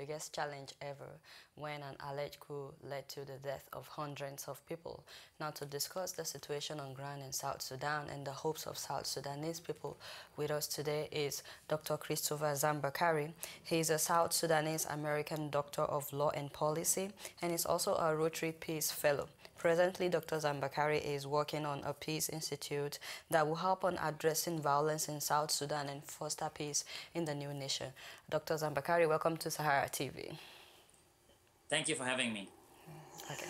biggest challenge ever when an alleged coup led to the death of hundreds of people. Now, to discuss the situation on ground in South Sudan and the hopes of South Sudanese people, with us today is Dr. Christopher Zambakari. He is a South Sudanese American doctor of law and policy, and is also a Rotary Peace Fellow. Presently, Dr. Zambakari is working on a peace institute that will help on addressing violence in South Sudan and foster peace in the new nation. Dr. Zambakari, welcome to Sahara TV. Thank you for having me. Okay.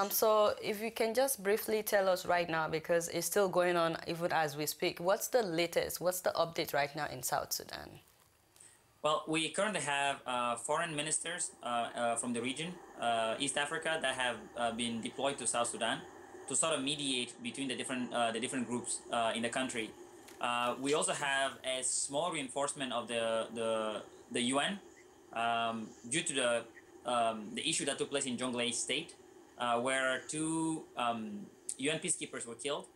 So if you can just briefly tell us right now, because it's still going on even as we speak, what's the latest, what's the update right now in South Sudan? Well, we currently have foreign ministers from the region, East Africa, that have been deployed to South Sudan to sort of mediate between the different groups in the country. We also have a small reinforcement of the UN due to the issue that took place in Jonglei State, where two UN peacekeepers were killed.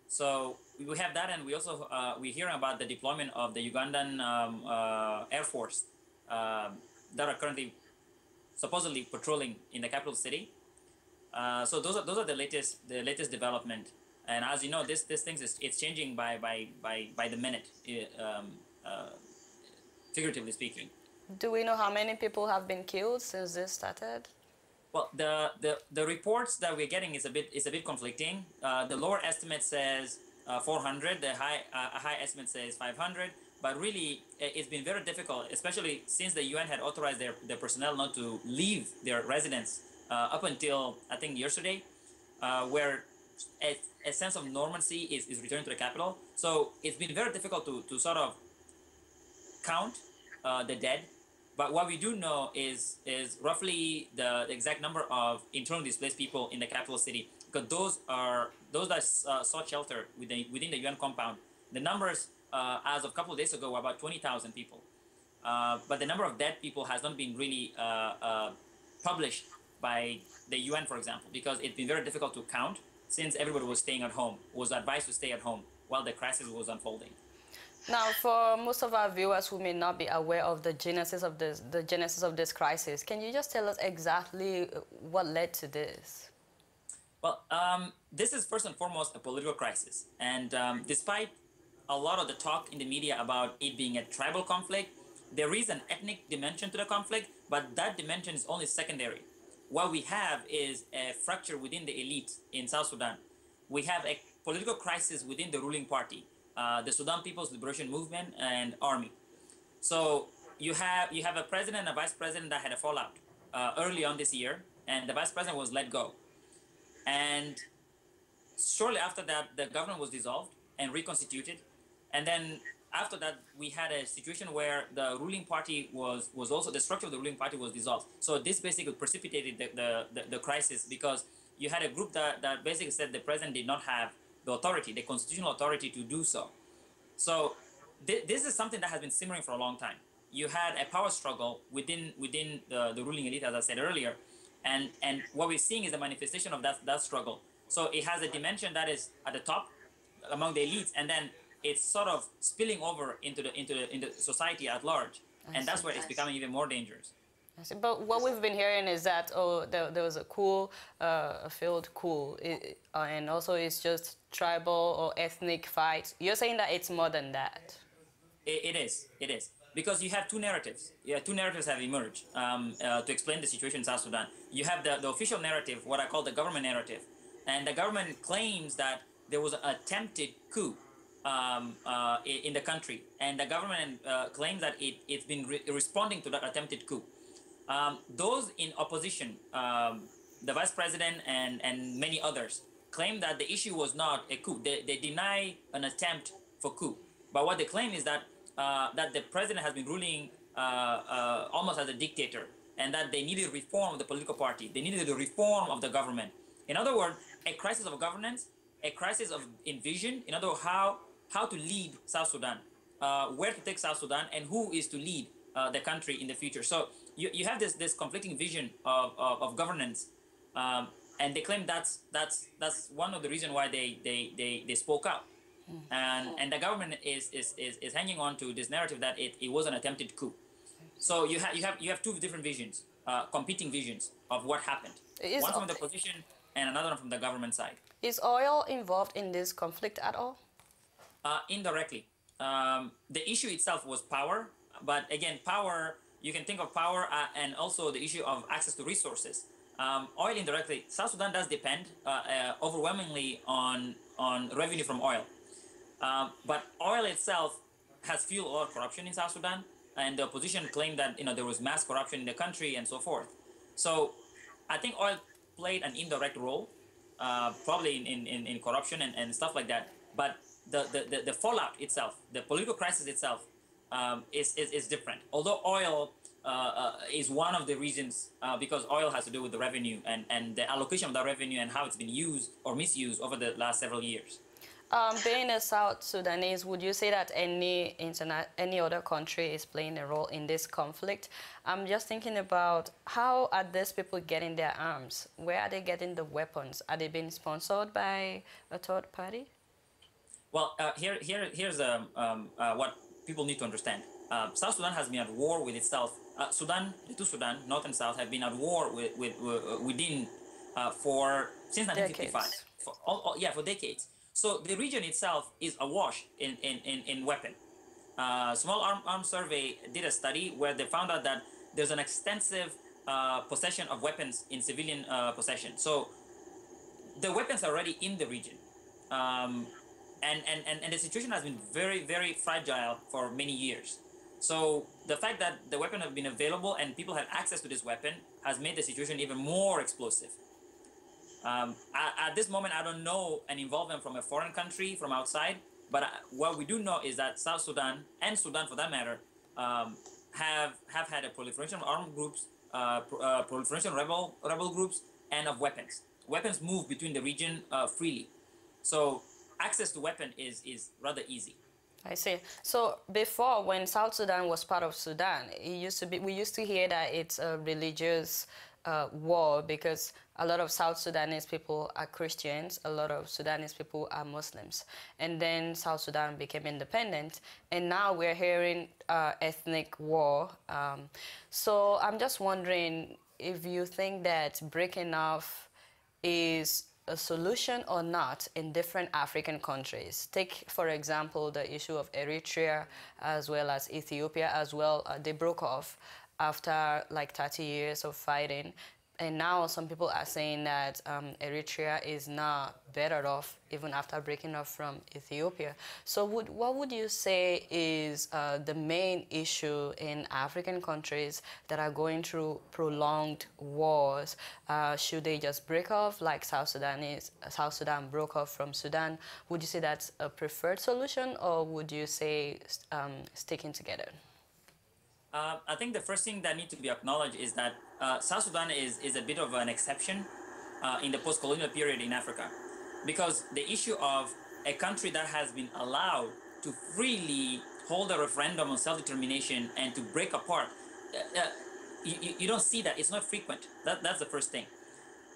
So we have that, and we also we're hearing about the deployment of the Ugandan Air Force that are currently supposedly patrolling in the capital city. So those are the latest development. And as you know, this thing it's changing by the minute, figuratively speaking. Do we know how many people have been killed since this started? Well, the reports that we're getting is a bit conflicting. The lower estimate says 400. The high estimate says 500. But really, it's been very difficult, especially since the UN had authorized their personnel not to leave their residence up until I think yesterday, where a sense of normalcy is returning to the capital. So it's been very difficult to sort of count the dead. But what we do know is roughly the exact number of internally displaced people in the capital city, because those that sought shelter within the UN compound. The numbers as of a couple of days ago were about 20,000 people, but the number of dead people has not been really published by the UN, for example, because it's been very difficult to count since everybody was staying at home, was advised to stay at home while the crisis was unfolding. Now, for most of our viewers who may not be aware of the genesis of this crisis, can you just tell us exactly what led to this? Well, this is first and foremost a political crisis, and despite a lot of the talk in the media about it being a tribal conflict, there is an ethnic dimension to the conflict, but that dimension is only secondary. What we have is a fracture within the elite in South Sudan. We have a political crisis within the ruling party. The Sudan People's Liberation Movement and Army. So you have a president and a vice president that had a fallout early on this year, and the vice president was let go. And shortly after that, the government was dissolved and reconstituted. And then after that, we had a situation where the ruling party was also, the structure of the ruling party was dissolved. So this basically precipitated the crisis, because you had a group that basically said the president did not have the authority, the constitutional authority to do so. So this is something that has been simmering for a long time. You had a power struggle within the ruling elite, as I said earlier, and what we're seeing is a manifestation of that struggle. So it has a dimension that is at the top among the elites, and then it's sort of spilling over into the society at large, and that's where it's becoming even more dangerous. But what we've been hearing is that, oh, there was a coup, a failed coup, and also it's just tribal or ethnic fights. You're saying that it's more than that? It is. Because you have two narratives. Yeah, two narratives have emerged to explain the situation in South Sudan. You have the official narrative, what I call the government narrative, and the government claims that there was an attempted coup in the country, and the government claims that it's been responding to that attempted coup. Those in opposition, the vice president and many others, claim that the issue was not a coup. They deny an attempt for coup. But what they claim is that that the president has been ruling almost as a dictator, and that they needed reform of the political party. They needed the reform of the government. In other words, a crisis of governance, a crisis in vision. In other words, how to lead South Sudan, where to take South Sudan, and who is to lead the country in the future. So you have this conflicting vision of governance, and they claim that's one of the reasons why they spoke out. And the government is hanging on to this narrative that it was an attempted coup. So you have two different visions, competing visions of what happened. Is One from the opposition and another one from the government side. is oil involved in this conflict at all? Indirectly, the issue itself was power, but again, power. You can think of power and also the issue of access to resources. Oil indirectly, South Sudan does depend overwhelmingly on revenue from oil. But oil itself has fueled a lot of corruption in South Sudan, and the opposition claimed that there was mass corruption in the country and so forth. So I think oil played an indirect role, probably in corruption and stuff like that. But the fallout itself, the political crisis itself, is different. Although oil is one of the reasons, because oil has to do with the revenue and the allocation of that revenue and how it's been used or misused over the last several years. Being a South Sudanese, would you say that any other country is playing a role in this conflict? I'm just thinking about how are these people getting their arms? Where are they getting the weapons? Are they being sponsored by a third party? Well, here's what people need to understand. South Sudan has been at war with itself. The two Sudan, North and South, have been at war within since 1955. Decades. For decades. So the region itself is awash in weapon. Small Arms Survey did a study where they found out that there's an extensive possession of weapons in civilian possession. So the weapons are already in the region. And the situation has been very, very fragile for many years. So the fact that the weapon have been available and people have access to this weapon has made the situation even more explosive. At this moment, I don't know an involvement from a foreign country, from outside, but what we do know is that South Sudan, and Sudan for that matter, have had a proliferation of armed groups, proliferation of rebel groups, and of weapons. Weapons move between the region freely. So access to weapon is rather easy. I see. So before, when South Sudan was part of Sudan, we used to hear that it's a religious war because a lot of South Sudanese people are Christians, a lot of Sudanese people are Muslims. And then South Sudan became independent, and now we're hearing ethnic war. So I'm just wondering if you think that breaking off is a solution or not in different African countries. Take, for example, the issue of Eritrea as well as Ethiopia as well. They broke off after like 30 years of fighting. And now some people are saying that Eritrea is not better off even after breaking off from Ethiopia. So what would you say is the main issue in African countries that are going through prolonged wars? Should they just break off like South Sudan broke off from Sudan? Would you say that's a preferred solution, or would you say sticking together? I think the first thing that needs to be acknowledged is that South Sudan is a bit of an exception in the post-colonial period in Africa, because the issue of a country that has been allowed to freely hold a referendum on self-determination and to break apart, you don't see that. It's not frequent. That's the first thing.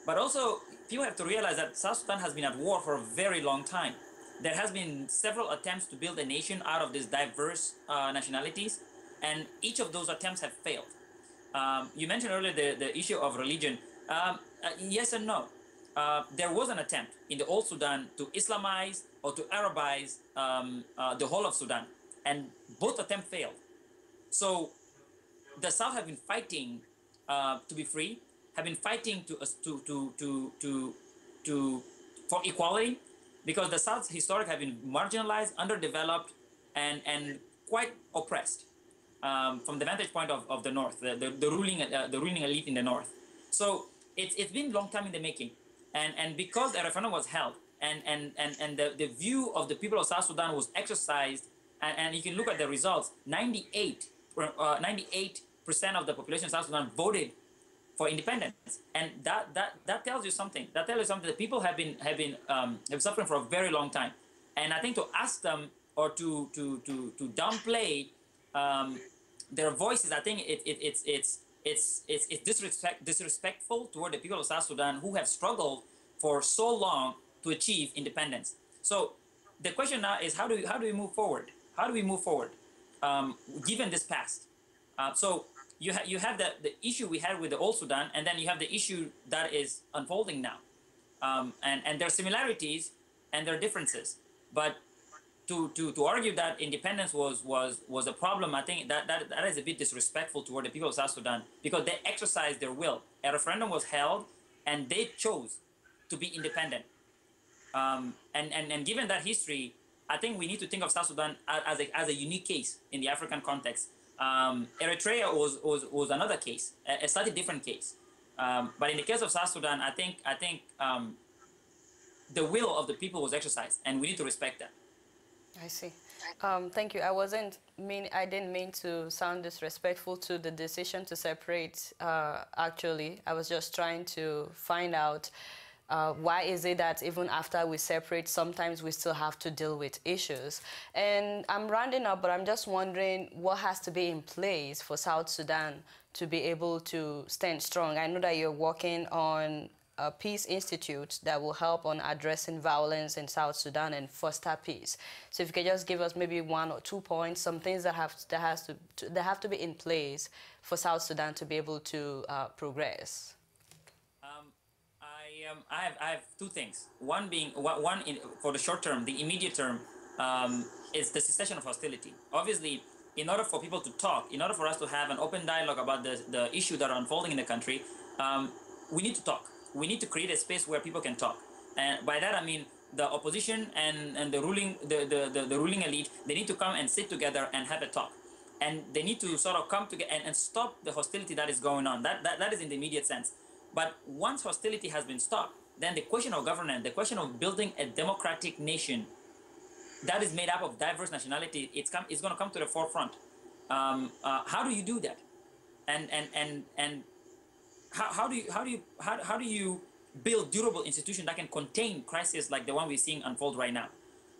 But also, people have to realize that South Sudan has been at war for a very long time. There has been several attempts to build a nation out of these diverse nationalities, and each of those attempts have failed. You mentioned earlier the issue of religion. Yes and no. There was an attempt in the old Sudan to Islamize or to Arabize the whole of Sudan, and both attempts failed. So the South have been fighting to be free, have been fighting for equality, because the South historically have been marginalized, underdeveloped, and quite oppressed. From the vantage point of the North, the ruling elite in the North. So it's been a long time in the making, and because the referendum was held, and the view of the people of South Sudan was exercised, and you can look at the results, 98% of the population of South Sudan voted for independence, and that tells you something. That tells you something. The people have been suffering for a very long time, and I think to ask them or to downplay their voices, I think it's disrespectful toward the people of South Sudan who have struggled for so long to achieve independence. So the question now is how do we move forward? How do we move forward given this past? So you have the issue we had with the old Sudan, and then you have the issue that is unfolding now. And there are similarities and there are differences. But to argue that independence was a problem, I think that is a bit disrespectful toward the people of South Sudan, because they exercised their will. A referendum was held, and they chose to be independent. And given that history, I think we need to think of South Sudan as a unique case in the African context. Eritrea was another case, a slightly different case. But in the case of South Sudan, I think the will of the people was exercised, and we need to respect that. I see. Thank you. I didn't mean to sound disrespectful to the decision to separate, actually. I was just trying to find out why is it that even after we separate, sometimes we still have to deal with issues. And I'm rounding up, but I'm just wondering what has to be in place for South Sudan to be able to stand strong. I know that you're working on a peace institute that will help on addressing violence in South Sudan and foster peace. So if you could just give us maybe 1 or 2 points, some things that have to be in place for South Sudan to be able to progress. I have 2 things. One being for the short term, the immediate term, is the cessation of hostility. Obviously, in order for people to talk, in order for us to have an open dialogue about the issue that are unfolding in the country, we need to talk. We need to create a space where people can talk. And by that I mean the opposition and the ruling elite, they need to come and sit together and have a talk. And they need to sort of come together and stop the hostility that is going on. That is in the immediate sense. But once hostility has been stopped, then the question of governance, the question of building a democratic nation that is made up of diverse nationality, it's going to come to the forefront. How do you do that? And how do you build durable institutions that can contain crises like the one we're seeing unfold right now?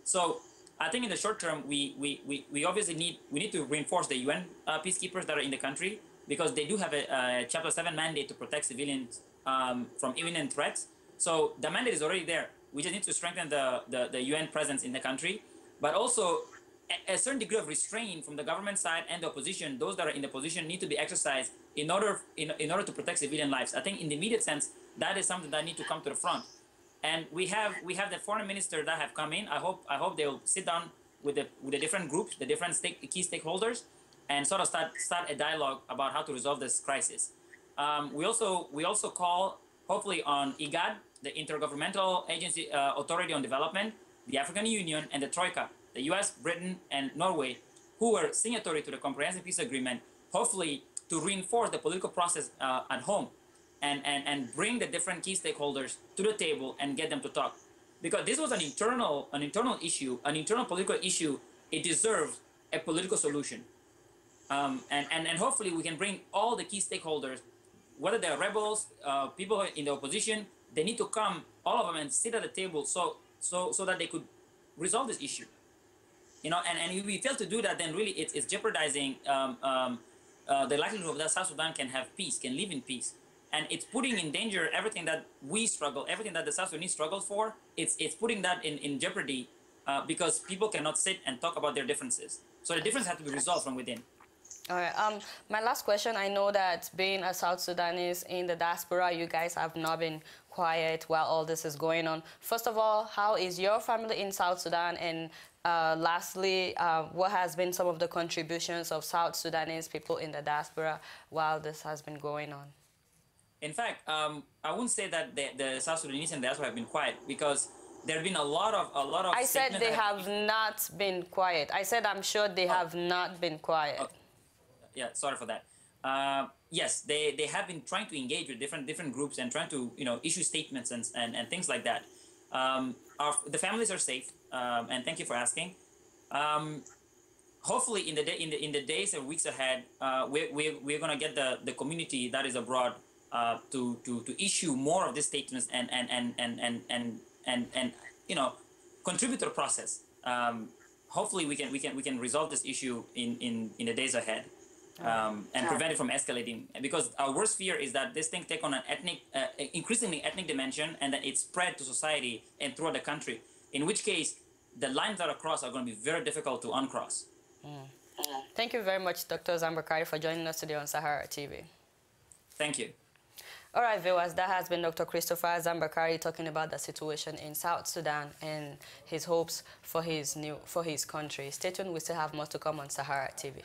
So I think in the short term, we obviously need to reinforce the UN peacekeepers that are in the country, because they do have a Chapter 7 mandate to protect civilians from imminent threats. So the mandate is already there. We just need to strengthen the UN presence in the country, but also a certain degree of restraint from the government side and the opposition. Those that are in the position need to be exercised in order to protect civilian lives. I think in the immediate sense, that is something that need to come to the front. And we have the foreign minister that have come in. I hope they'll sit down with the different groups, the different key stakeholders, and sort of start a dialogue about how to resolve this crisis. We also call hopefully on IGAD, the Intergovernmental Agency Authority on Development, the African Union, and the Troika, the US, Britain, and Norway, who were signatory to the Comprehensive Peace Agreement, hopefully to reinforce the political process at home and bring the different key stakeholders to the table and get them to talk. Because this was an internal issue, an internal political issue. It deserves a political solution. And hopefully we can bring all the key stakeholders, whether they're rebels, people in the opposition, they need to come, all of them, and sit at the table so that they could resolve this issue. And if we fail to do that, then really it's jeopardizing the likelihood that South Sudan can have peace, can live in peace. And it's putting in danger everything that we struggle, everything that the South Sudanese struggles for. It's putting that in jeopardy because people cannot sit and talk about their differences. So the difference has to be resolved from within. All right. My last question, I know that being a South Sudanese in the diaspora, you guys have not been quiet while all this is going on. First of all, how is your family in South Sudan? And lastly, what has been some of the contributions of South Sudanese people in the diaspora while this has been going on? In fact, I wouldn't say that the South Sudanese and the diaspora have been quiet, because there have been a lot of. I said they have not been quiet. I said I'm sure they have not been quiet. Okay. Yeah, sorry for that. Yes, they have been trying to engage with different groups and trying to issue statements and things like that. The families are safe, and thank you for asking. Hopefully, in the days and weeks ahead, we're gonna get the community that is abroad to issue more of these statements and contribute to the process. Hopefully, we can resolve this issue in the days ahead. And prevent it from escalating, because our worst fear is that this thing take on an increasingly ethnic dimension, and that it spread to society and throughout the country, in which case the lines that are crossed are going to be very difficult to uncross. Thank you very much, Dr. Zambakari, for joining us today on Sahara TV. Thank you. All right, viewers, that has been Dr. Christopher Zambakari talking about the situation in South Sudan and his hopes for his country. Stay tuned, we still have more to come on Sahara TV.